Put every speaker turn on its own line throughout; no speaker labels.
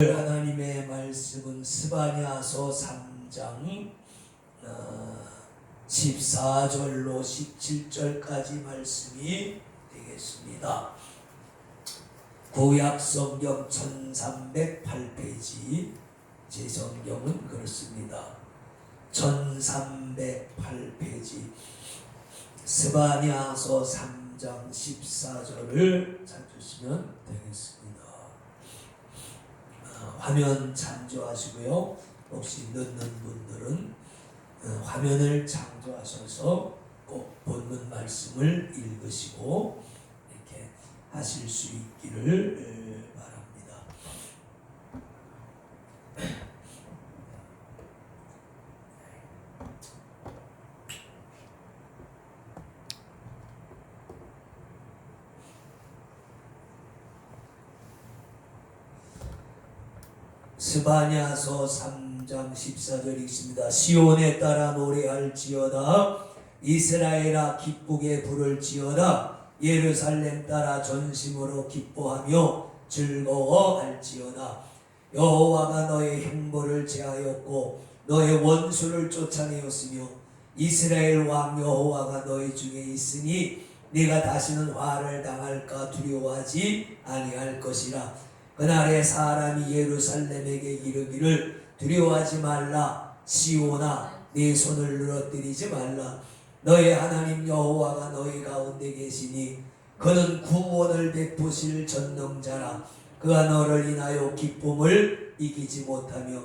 하나님의 말씀은 스바냐서 3장 14절로 17절까지 말씀이 되겠습니다. 구약 성경 1308페이지, 제 성경은 그렇습니다. 1308페이지 스바냐서 3장 14절을 찾으시면 되겠습니다. 화면 참조하시고요. 혹시 넣는 분들은 화면을 참조하셔서 꼭 본문 말씀을 읽으시고 이렇게 하실 수 있기를 바랍니다. 스바냐서 3장 14절 읽습니다. 시온에 따라 노래할지어다. 이스라엘아 기쁘게 부를지어다. 예루살렘 따라 전심으로 기뻐하며 즐거워할지어다. 여호와가 너의 형벌을 제하였고 너의 원수를 쫓아내었으며 이스라엘 왕 여호와가 너희 중에 있으니 네가 다시는 화를 당할까 두려워하지 아니할 것이라. 그날에 사람이 예루살렘에게 이르기를 두려워하지 말라. 시온아 네 손을 늘어뜨리지 말라. 너의 하나님 여호와가 너희 가운데 계시니 그는 구원을 베푸실 전능자라. 그가 너를 인하여 기쁨을 이기지 못하며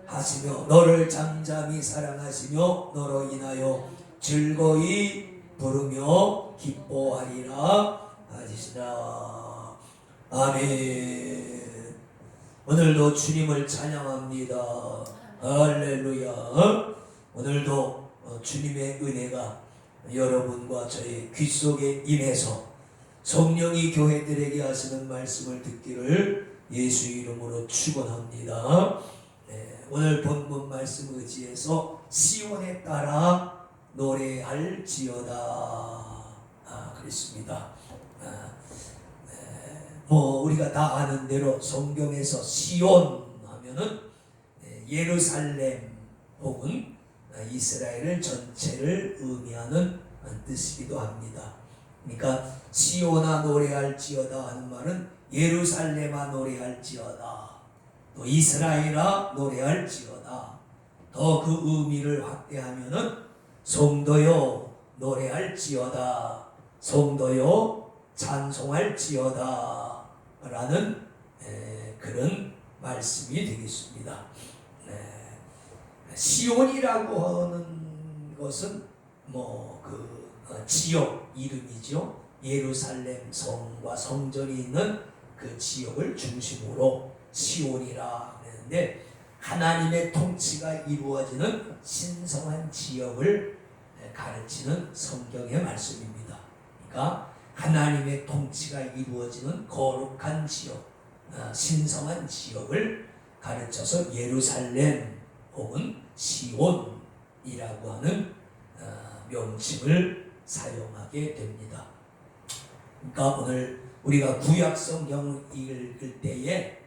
하시며 너를 잠잠히 사랑하시며 너로 인하여 즐거이 부르며 기뻐하리라 하시니라. 아멘. 오늘도 주님을 찬양합니다. 할렐루야. 오늘도 주님의 은혜가 여러분과 저의 귀 속에 임해서 성령이 교회들에게 하시는 말씀을 듣기를 예수 이름으로 축원합니다. 오늘 본문 말씀 의지해서 시온에 따라 노래할지어다 그랬습니다. 우리가 다 아는 대로 성경에서 시온 하면은 예루살렘 혹은 이스라엘 전체를 의미하는 뜻이기도 합니다. 그러니까 시온아 노래할지어다 하는 말은 예루살렘아 노래할지어다, 또 이스라엘아 노래할지어다. 더 그 의미를 확대하면은 성도여 노래할지어다, 성도여 찬송할지어다 라는 그런 말씀이 되겠습니다. 시온이라고 하는 것은 지역 이름이죠. 예루살렘 성과 성전이 있는 그 지역을 중심으로 시온이라 하는데, 하나님의 통치가 이루어지는 신성한 지역을 가르치는 성경의 말씀입니다. 그러니까 하나님의 통치가 이루어지는 거룩한 지역, 신성한 지역을 가르쳐서 예루살렘 혹은 시온이라고 하는 명칭을 사용하게 됩니다. 그러니까 오늘 우리가 구약 성경을 읽을 때에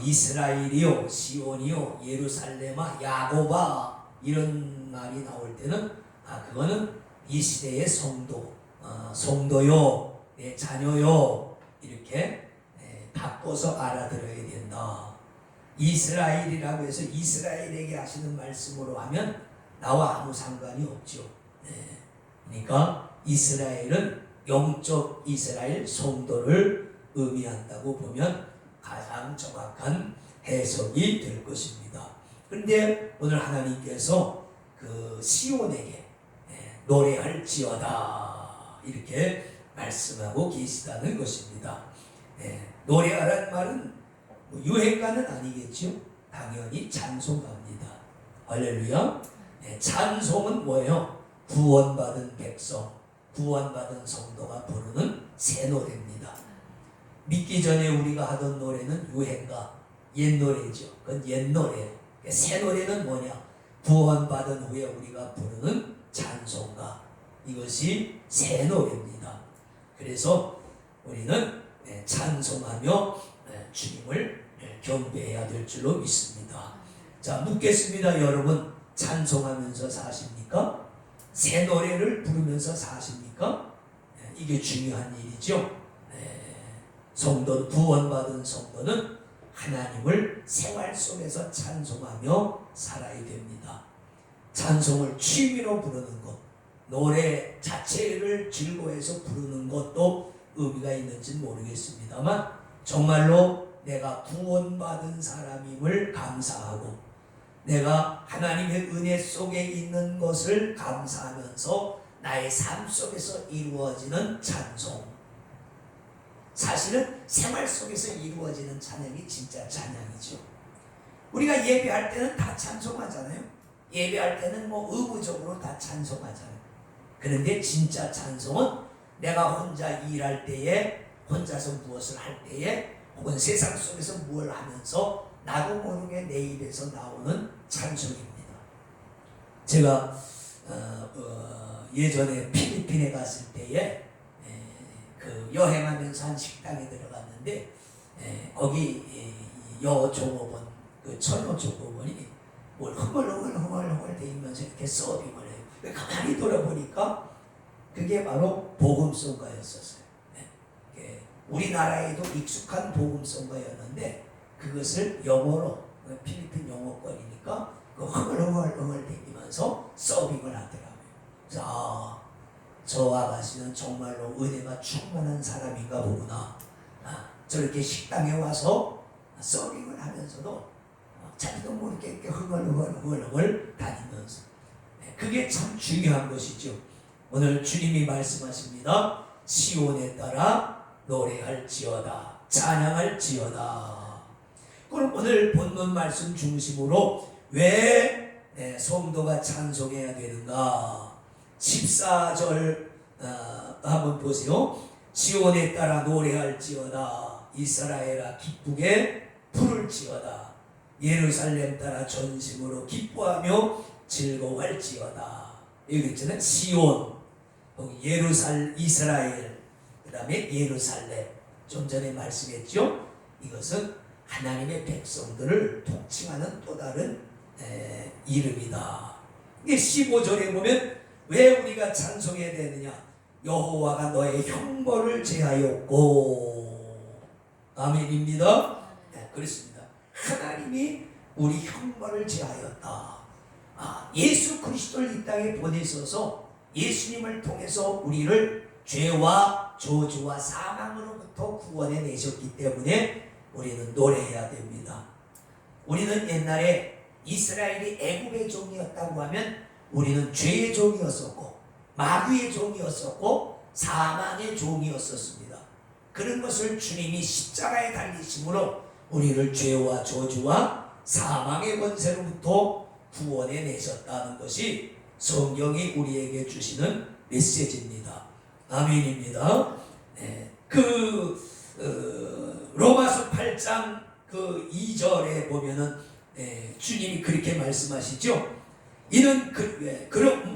이스라엘이요, 시온이요, 예루살렘아, 야곱아 이런 말이 나올 때는 그거는 이 시대의 성도요, 내 자녀요 이렇게 바꿔서 알아들어야 된다. 이스라엘이라고 해서 이스라엘에게 하시는 말씀으로 하면 나와 아무 상관이 없죠. 그러니까 이스라엘은 영적 이스라엘 성도를 의미한다고 보면 가장 정확한 해석이 될 것입니다. 그런데 오늘 하나님께서 그 시온에게 노래할지어다 이렇게 말씀하고 계시다는 것입니다. 노래하라는 말은 유행가는 아니겠죠. 당연히 찬송가입니다. 할렐루야. 찬송은 뭐예요? 구원받은 백성, 구원받은 성도가 부르는 새 노래입니다. 믿기 전에 우리가 하던 노래는 유행가, 옛 노래죠. 그건 옛 노래예요. 새 노래는 뭐냐? 구원받은 후에 우리가 부르는 찬송가, 이것이 새 노래입니다. 그래서 우리는 찬송하며 주님을 경배해야 될 줄로 믿습니다. 자, 묻겠습니다. 여러분, 찬송하면서 사십니까? 새 노래를 부르면서 사십니까? 이게 중요한 일이죠. 성도, 구원받은 성도는 하나님을 생활 속에서 찬송하며 살아야 됩니다. 찬송을 취미로 부르는 것, 노래 자체를 즐거워해서 부르는 것도 의미가 있는지 모르겠습니다만, 정말로 내가 구원받은 사람임을 감사하고 내가 하나님의 은혜 속에 있는 것을 감사하면서 나의 삶 속에서 이루어지는 찬송, 사실은 생활 속에서 이루어지는 찬양이 진짜 찬양이죠. 우리가 예배할 때는 다 찬송하잖아요. 예배할 때는 의무적으로 다 찬송하잖아요. 그런데 진짜 찬송은 내가 혼자 일할 때에, 혼자서 무엇을 할 때에, 혹은 세상 속에서 뭘 하면서 나도 모르게 내 입에서 나오는 찬송입니다. 제가 예전에 필리핀에 갔을 때에 그 여행하면서 한 식당에 들어갔는데 거기 여종업원, 그 천호종업원이 뭘 흥얼흥얼 대면서 이렇게 서빙을 해요. 가만히 돌아보니까 그게 바로 복음송가였었어요. 우리나라에도 익숙한 복음송가였는데 그것을 영어로, 필리핀 영어권이니까 그 흥얼흥얼 대면서 서빙을 하더라고요. 그래서 저 아가씨는 정말로 은혜가 충만한 사람인가 보구나. 저렇게 식당에 와서 서빙을 하면서도 자기도 모르게 이렇게 흥얼흥얼 다니면서, 그게 참 중요한 것이죠. 오늘 주님이 말씀하십니다. 시온에 따라 노래할지어다, 찬양할지어다. 그럼 오늘 본문 말씀 중심으로 왜 성도가 찬송해야 되는가? 14절 한번 보세요. 시온에 따라 노래할지어다, 이스라엘아 기쁘게 부를지어다, 예루살렘 따라 전심으로 기뻐하며 즐거워할지어다. 여기 있잖아요. 시온, 이스라엘, 그 다음에 예루살렘. 좀 전에 말씀했죠. 이것은 하나님의 백성들을 통칭하는 또 다른 이름이다. 이게 15절에 보면 왜 우리가 찬송해야 되느냐? 여호와가 너의 형벌을 제하였고. 아멘입니다. 그렇습니다. 하나님이 우리 형벌을 제하였다. 예수 그리스도를 이 땅에 보내셔서 예수님을 통해서 우리를 죄와 저주와 사망으로부터 구원해 내셨기 때문에 우리는 노래해야 됩니다. 우리는 옛날에 이스라엘이 애굽의 종이었다고 하면 우리는 죄의 종이었었고 마귀의 종이었었고 사망의 종이었었습니다. 그런 것을 주님이 십자가에 달리심으로 우리를 죄와 저주와 사망의 권세로부터 구원해 내셨다는 것이 성경이 우리에게 주시는 메시지입니다. 아멘입니다. 로마서 8장 그 2절에 보면은 주님이 그렇게 말씀하시죠. 이는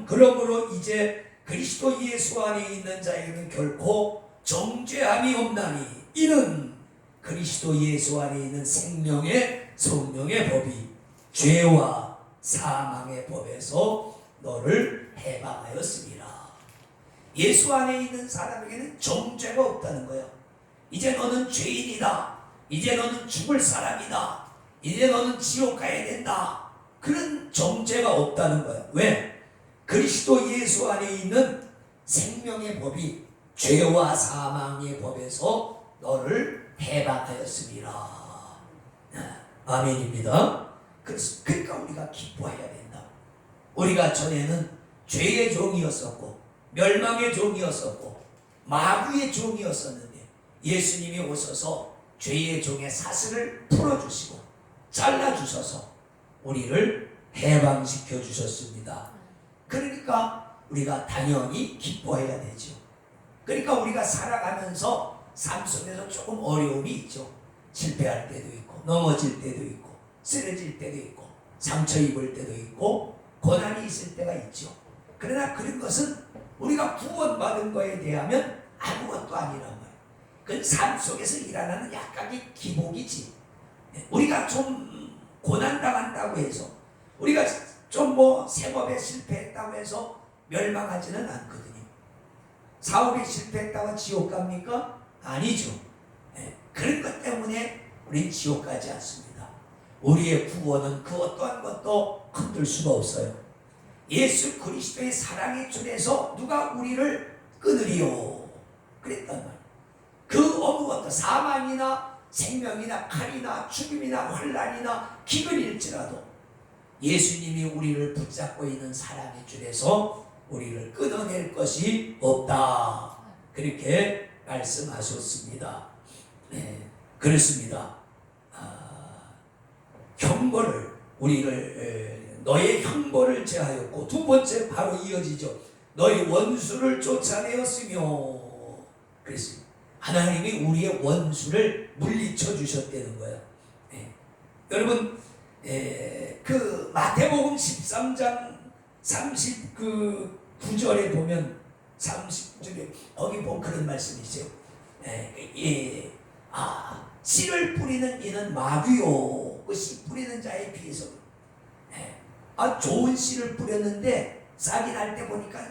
그러므로 이제 그리스도 예수 안에 있는 자에게는 결코 정죄함이 없나니 이는 그리스도 예수 안에 있는 생명의 성령의 법이 죄와 사망의 법에서 너를 해방하였습니다. 예수 안에 있는 사람에게는 정죄가 없다는 거예요. 이제 너는 죄인이다. 이제 너는 죽을 사람이다. 이제 너는 지옥 가야 된다. 그런 정죄가 없다는 거예요. 왜? 그리스도 예수 안에 있는 생명의 법이 죄와 사망의 법에서 너를 해방하였습니다. 아멘입니다. 그러니까 우리가 기뻐해야 된다. 우리가 전에는 죄의 종이었었고 멸망의 종이었었고 마귀의 종이었었는데 예수님이 오셔서 죄의 종의 사슬을 풀어주시고 잘라주셔서 우리를 해방시켜 주셨습니다. 그러니까 우리가 당연히 기뻐해야 되죠. 그러니까 우리가 살아가면서 삶 속에서 조금 어려움이 있죠. 실패할 때도 있고 넘어질 때도 있고 쓰러질 때도 있고 상처 입을 때도 있고 고난이 있을 때가 있죠. 그러나 그런 것은 우리가 구원받은 거에 대하면 아무것도 아니란 말이에요. 그건 삶 속에서 일어나는 약간의 기복이지. 우리가 좀 고난당한다고 해서, 우리가 좀 생업에 실패했다고 해서 멸망하지는 않거든요. 사업에 실패했다고 지옥 갑니까? 아니죠. 그런 것 때문에 우린 지옥 가지 않습니다. 우리의 구원은 그 어떠한 것도 흔들 수가 없어요. 예수 그리스도의 사랑의 줄에서 누가 우리를 끊으리요? 그랬단 말이에요. 그 어느 것도 사망이나 생명이나 칼이나 죽음이나 환난이나 기근일지라도 예수님이 우리를 붙잡고 있는 사랑의 줄에서 우리를 끊어낼 것이 없다. 그렇게 말씀하셨습니다. 그렇습니다. 형벌을 우리를 너의 형벌을 제하였고, 두 번째 바로 이어지죠. 너의 원수를 쫓아내었으며. 그랬습니다. 하나님이 우리의 원수를 물리쳐 주셨다는 거예요. 여러분, 그 마태복음 13장 39절에 보면, 39절에 거기 보면 그런 말씀이 있어요. 씨를 뿌리는 이는 마귀요, 그 씨 뿌리는 자에 비해서. 좋은 씨를 뿌렸는데 싹이 날 때 보니까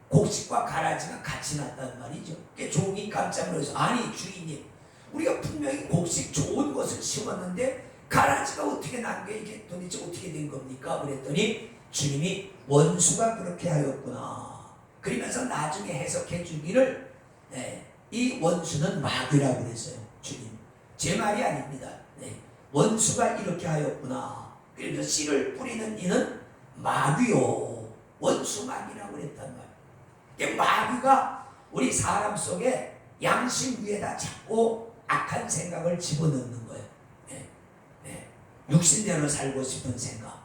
곡식과 가라지가 같이 났단 말이죠. 종이 깜짝 놀라서, 아니 주인님, 우리가 분명히 곡식 좋은 것을 심었는데 가라지가 어떻게 난 게 이게 도대체 어떻게 된 겁니까? 그랬더니 주님이 원수가 그렇게 하였구나. 그러면서 나중에 해석해 주기를, 이 원수는 마귀라고 그랬어요. 주님, 제 말이 아닙니다. 원수가 이렇게 하였구나. 그래서 씨를 뿌리는 이는 마귀요, 원수 마귀라고 그랬단 말이에요. 마귀가 우리 사람 속에 양심 위에다 자꾸 악한 생각을 집어넣는 거예요. 육신대로 살고 싶은 생각,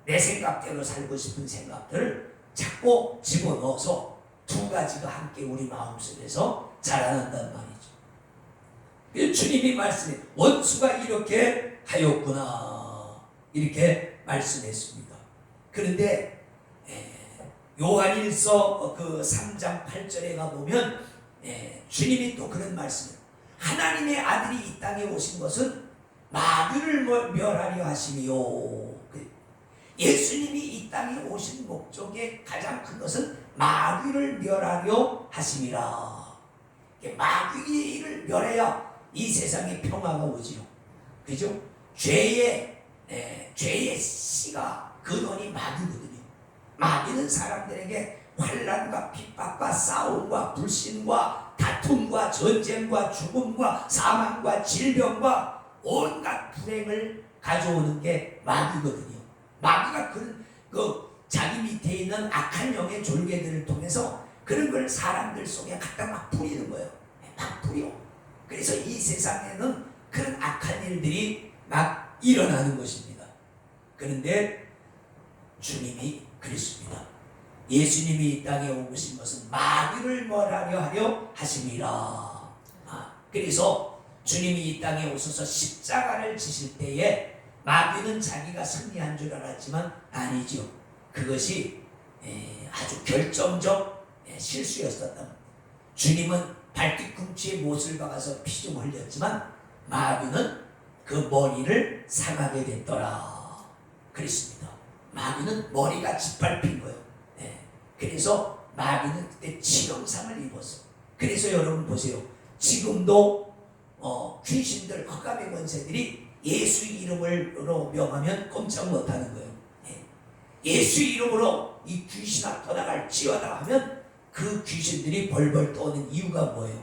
내 생각대로 살고 싶은 생각들을 자꾸 집어넣어서 두 가지가 함께 우리 마음속에서 자라난단 말이죠. 주님이 말씀해, 원수가 이렇게 하였구나, 이렇게 말씀했습니다. 그런데 요한일서 그 3장 8절에 가보면 주님이 또 그런 말씀을, 하나님의 아들이 이 땅에 오신 것은 마귀를 멸하려 하심이요. 예수님이 이 땅에 오신 목적의 가장 큰 것은 마귀를 멸하려 하심이라. 마귀를 멸해야 이 세상에 평화가 오지요. 그죠? 죄의 씨가 근원이 마귀거든요. 마귀는 사람들에게 환난과 핍박과 싸움과 불신과 다툼과 전쟁과 죽음과 사망과 질병과 온갖 불행을 가져오는 게 마귀거든요. 마귀가 자기 밑에 있는 악한 영의 졸개들을 통해서 그런 걸 사람들 속에 갖다 막 뿌리는 거예요. 막 뿌려. 그래서 이 세상에는 그런 악한 일들이 막 일어나는 것입니다. 그런데 주님이 그랬습니다. 예수님이 이 땅에 오신 것은 마귀를 멸하려 하려 하심이라. 그래서 주님이 이 땅에 오셔서 십자가를 지실 때에 마귀는 자기가 승리한 줄 알았지만 아니죠. 그것이 아주 결정적 실수였었다. 주님은 발뒤꿈치에 못을 박아서 피 좀 흘렸지만 마귀는 그 머리를 상하게 됐더라. 그랬습니다. 마귀는 머리가 짓밟힌 거예요. 그래서 마귀는 그때 치명상을 입었어. 그래서 여러분 보세요. 지금도 귀신들, 흑암의 권세들이 예수 이름으로 명하면 꼼짝 못하는 거예요. 예수 이름으로 이 귀신아 떠나갈지어다 하면 그 귀신들이 벌벌 떠는 이유가 뭐예요?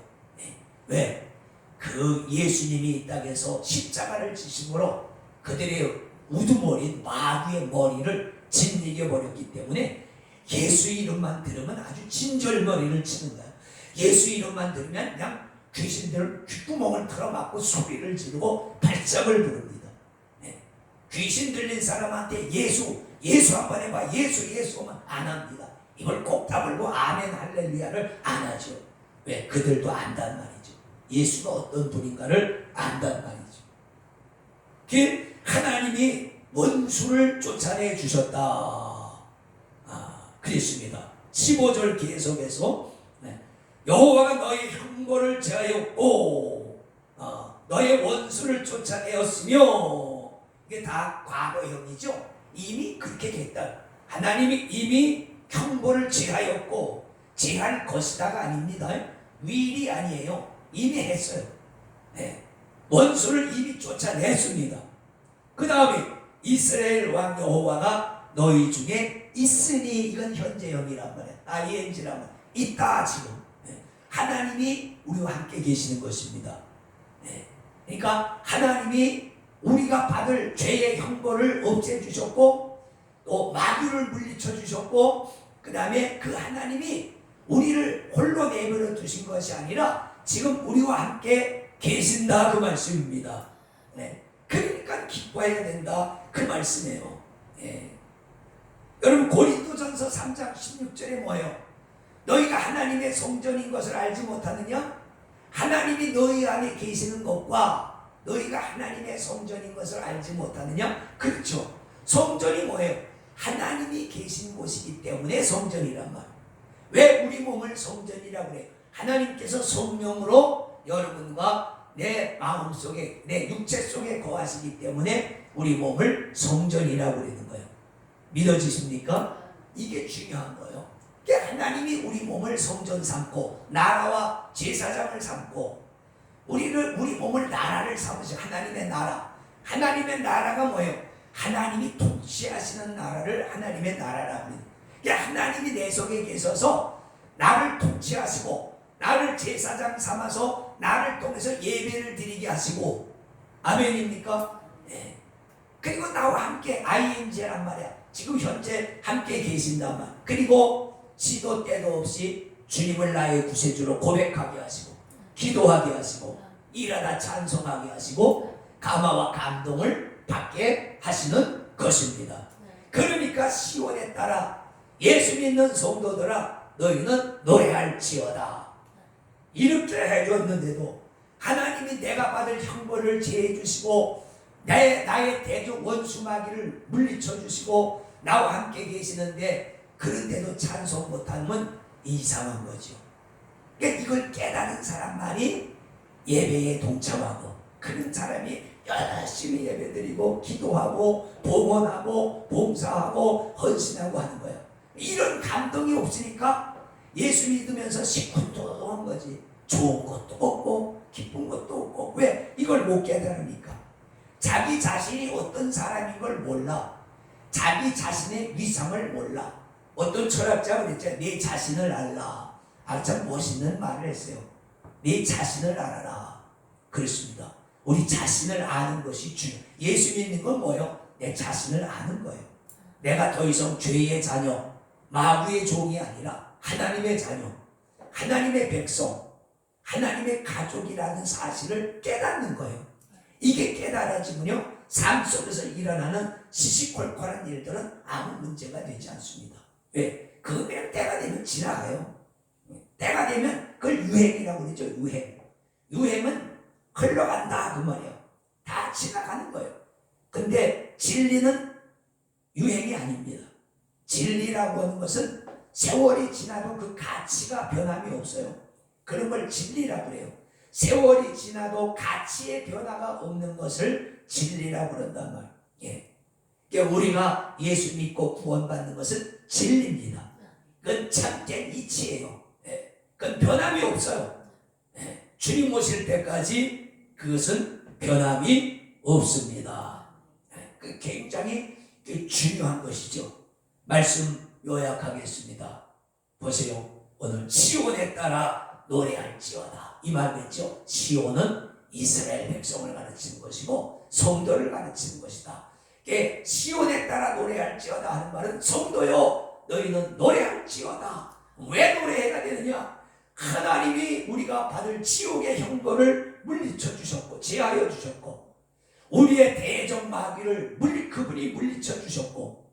왜? 그 예수님이 이 땅에서 십자가를 지심으로 그들의 우두머리인 마귀의 머리를 짓이겨 버렸기 때문에 예수 이름만 들으면 아주 진절머리를 치는 거야. 예수 이름만 들으면 그냥 귀신들 귓구멍을 틀어막고 소리를 지르고 발작을 부릅니다. 귀신 들린 사람한테 예수 한번 해봐, 예수 하면 안 합니다. 이걸 꼭 다물고 아멘 할렐루야를 안 하죠. 왜? 그들도 안단 말이죠. 예수가 어떤 분인가를 안단 말이죠. 그 하나님이 원수를 쫓아내 주셨다. 그랬습니다. 15절 계속해서 여호와가 너희 형벌을 제하였고 너의 원수를 쫓아내었으며, 이게 다 과거형이죠. 이미 그렇게 됐다. 하나님이 이미 형벌을 제하였고 제할 것이다가 아닙니다. will이 아니에요. 이미 했어요. 네. 원수를 이미 쫓아냈습니다. 그 다음에 이스라엘 왕 여호와가 너희 중에 있으니, 이건 현재형이란 말이에요. ing란 말. 있다 지금. 네. 하나님이 우리와 함께 계시는 것입니다. 네. 그러니까 하나님이 우리가 받을 죄의 형벌을 없애주셨고 또 마귀를 물리쳐주셨고, 그 다음에 그 하나님이 우리를 홀로 내버려 두신 것이 아니라 지금 우리와 함께 계신다, 그 말씀입니다. 네. 그러니까 기뻐해야 된다, 그 말씀이에요. 네. 여러분 고린도전서 3장 16절에 뭐예요? 너희가 하나님의 성전인 것을 알지 못하느냐? 하나님이 너희 안에 계시는 것과 너희가 하나님의 성전인 것을 알지 못하느냐? 그렇죠. 성전이 뭐예요? 하나님이 계신 곳이기 때문에 성전이란 말. 왜 우리 몸을 성전이라고 그래요? 하나님께서 성령으로 여러분과 내 마음속에, 내 육체 속에 거하시기 때문에 우리 몸을 성전이라고 그러는 거예요. 믿어지십니까? 이게 중요한 거예요. 하나님이 우리 몸을 성전 삼고 나라와 제사장을 삼고 우리 몸을 나라를 삼으시고, 하나님의 나라. 하나님의 나라가 뭐예요? 하나님이 통치하시는 나라를 하나님의 나라라고 해요. 하나님이 내 속에 계셔서 나를 통치하시고 나를 제사장 삼아서 나를 통해서 예배를 드리게 하시고, 아멘입니까? 네. 그리고 나와 함께 ing란 말이야. 지금 현재 함께 계신단 말. 그리고 시도 때도 없이 주님을 나의 구세주로 고백하게 하시고 기도하게 하시고 일하다 찬송하게 하시고 감화와 감동을 받게 하시는 것입니다. 그러니까 시온에 따라 예수 믿는 성도들아 너희는 노래할지어다. 이렇게 해줬는데도 하나님이 내가 받을 형벌을 제해 주시고 나의 대적 원수 마귀를 물리쳐 주시고 나와 함께 계시는데, 그런데도 찬송 못하면 이상한 거죠. 그러니까 이걸 깨달은 사람만이 예배에 동참하고, 그런 사람이 열심히 예배드리고 기도하고 봉헌하고 봉사하고 헌신하고 하는 거예요. 이런 감동이 없으니까 예수 믿으면서 시큰둥한 거지. 좋은 것도 없고 기쁜 것도 없고. 왜 이걸 못 깨달으니까? 자기 자신이 어떤 사람인 걸 몰라. 자기 자신의 위상을 몰라. 어떤 철학자가 그랬죠. 내 자신을 알라. 참 멋있는 말을 했어요. 내 자신을 알아라. 그렇습니다. 우리 자신을 아는 것이 중요해요. 예수 믿는 건 뭐예요? 내 자신을 아는 거예요. 내가 더 이상 죄의 자녀, 마귀의 종이 아니라 하나님의 자녀, 하나님의 백성, 하나님의 가족이라는 사실을 깨닫는 거예요. 이게 깨달아지면요, 삶 속에서 일어나는 시시콜콜한 일들은 아무 문제가 되지 않습니다. 왜? 그냥 때가 되면 지나가요. 때가 되면 그걸 유행이라고 그러죠. 유행은 흘러간다 그 말이에요. 다 지나가는 거예요. 근데 진리는 유행이 아닙니다. 진리라고 하는 것은 세월이 지나도 그 가치가 변함이 없어요. 그런 걸 진리라고 그래요. 세월이 지나도 가치의 변화가 없는 것을 진리라고 그런단 말이에요. 예. 그러니까 우리가 예수 믿고 구원받는 것은 진리입니다. 그건 참된 이치예요. 예. 그건 변함이 없어요. 예. 주님 오실 때까지 그것은 변함이 없습니다. 예. 그 굉장히 중요한 것이죠. 말씀 요약하겠습니다. 보세요. 오늘 시온에 따라 노래할지어다. 이 말이죠. 시온은 이스라엘 백성을 가르치는 것이고 성도를 가르치는 것이다. 시온에 따라 노래할지어다 하는 말은 성도요 너희는 노래할지어다. 왜 노래해야 되느냐? 하나님이 우리가 받을 지옥의 형벌을 물리쳐 주셨고 제하여 주셨고 우리의 대적 마귀를 그분이 물리쳐 주셨고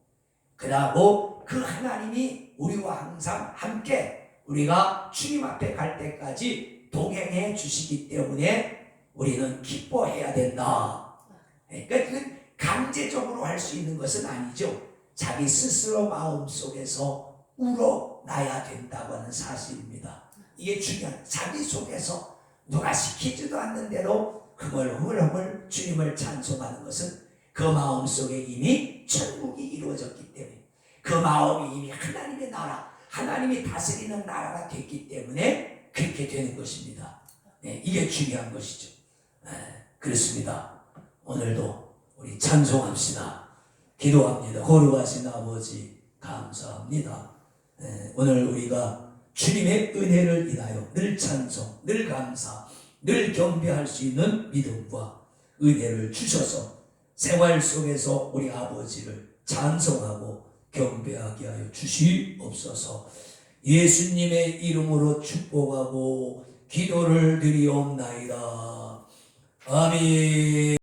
그러고 그 하나님이 우리와 항상 함께 우리가 주님 앞에 갈 때까지 동행해 주시기 때문에 우리는 기뻐해야 된다. 그러니까 이건 강제적으로 할 수 있는 것은 아니죠. 자기 스스로 마음속에서 우러나야 된다고 하는 사실입니다. 이게 중요한, 자기 속에서 누가 시키지도 않는 대로 흐물흐물 주님을 찬송하는 것은 그 마음속에 이미 천국이 이루어졌기 때문에, 그 마음이 이미 하나님의 나라, 하나님이 다스리는 나라가 됐기 때문에 그렇게 되는 것입니다. 네, 이게 중요한 것이죠. 네, 그렇습니다. 오늘도 우리 찬송합시다. 기도합니다. 거룩하신 아버지 감사합니다. 네, 오늘 우리가 주님의 은혜를 인하여 늘 찬송, 늘 감사, 늘 경배할 수 있는 믿음과 은혜를 주셔서 생활 속에서 우리 아버지를 찬송하고 경배하게 하여 주시옵소서. 예수님의 이름으로 축복하고 기도를 드리옵나이다. 아멘.